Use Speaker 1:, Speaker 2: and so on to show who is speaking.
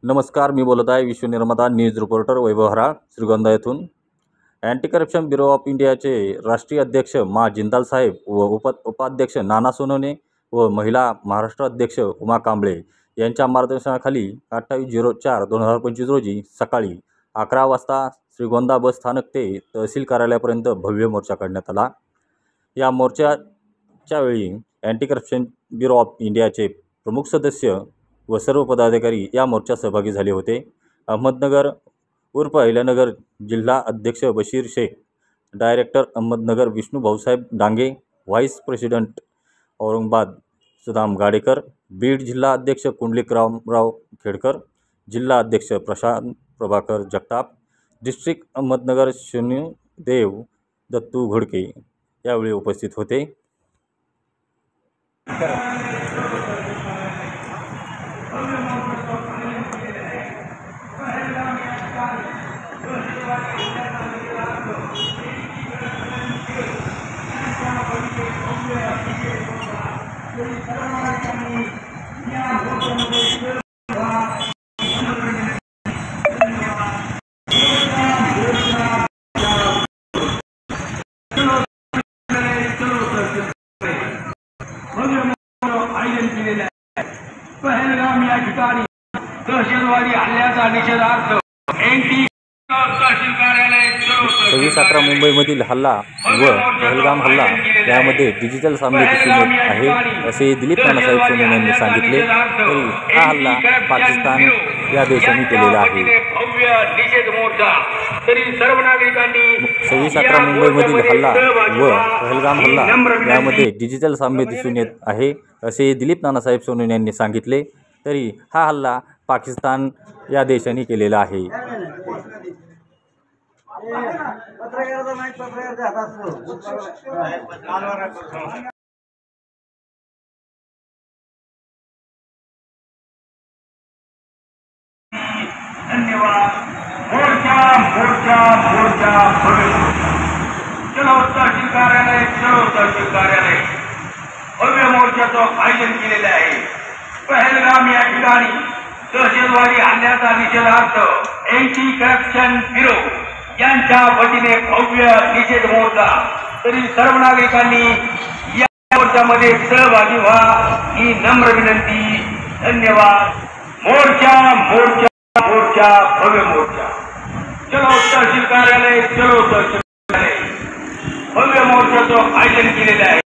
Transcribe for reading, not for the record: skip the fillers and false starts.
Speaker 1: नमस्कार, मी बोलत आहे विश्वनिर्माता न्यूज रिपोर्टर वैभव हराळ श्रीगोंदा येथून। अँटी करप्शन ब्युरो ऑफ इंडियाचे राष्ट्रीय अध्यक्ष मा जिंदाल साहेब व उपाध्यक्ष नाना सोनवणे व महिला महाराष्ट्र अध्यक्ष उमा कांबळे यांच्या मार्गदर्शनाखाली 28/04/2025 रोजी सकाळी 11 वाजता श्रीगोंदा बस स्थानक ते तहसील कार्यालयापर्यंत भव्य मोर्चा काढण्यात आला। या मोर्चाच्या वेळी अँटी करप्शन ब्युरो ऑफ इंडियाचे प्रमुख सदस्य व सर्व पदाधिकारी या मोर्चात सहभागी झाले होते। अहमदनगर उर्फ अहिल्यानगर जिल्हा अध्यक्ष Bashir Shaikh, director Ahmednagar Vishnu Bhausaheb Dange, vice president Aurangabad Sudam Gadekar, Beed जिल्हा अध्यक्ष कुंडलिक रामराव खेडकर, जिल्हा अध्यक्ष प्रशांत प्रभाकर जगताप, डिस्ट्रिक्ट अहमदनगर शून्यदेव दत्तू घोडके यावेळी उपस्थित होते।
Speaker 2: पहलगाम या ठिकाणी दहशतवादी हल्ल्याचा निषेधार्थ तहसील कार्यालय
Speaker 1: 26/11 मुंबईमधील हल्ला व पहलगाम हल्ला यामध्ये डिजिटल साम्य दिसून येत आहे असे दिलीप नानासाहेब सोनवणे यांनी सांगितले। तरी हा हल्ला पाकिस्तान या देशाने केलेला आहे।
Speaker 2: भव्य निषेध मोर्चा तरी सर्व नागरिकांनी
Speaker 1: 26/11 मुंबईमधील हल्ला व पहलगाम हल्ला यामध्ये डिजिटल साम्य दिसून येत आहे असे दिलीप नानासाहेब सोनवणे यांनी सांगितले। तरी हा हल्ला पाकिस्तान या देशाने केलेला आहे।
Speaker 2: धन्यवाद। मोर्चा मोर्चा मोर्चा चलो तहसील कार्यालय, चलो तहसील कार्यालय भव्य मोर्चाचं आयोजन केलेले आहे। पहलगाम या ठिकाणी दहशतवादी हल्ल्याचा निषेधार्थ अँटी करप्शन ब्युरो यांच्या वतीने भव्य निषेध मोर्चा तरी सर्व नागरिकांनी या मोर्चामध्ये सहभागी व्हा ही नम्र विनंती। धन्यवाद। मोर्चा मोर्चा मोर्चा भव्य मोर्चा चलो तहसील कार्यालय, चलो तहसील कार्यालय भव्य मोर्चाचं आयोजन केलेले आहे।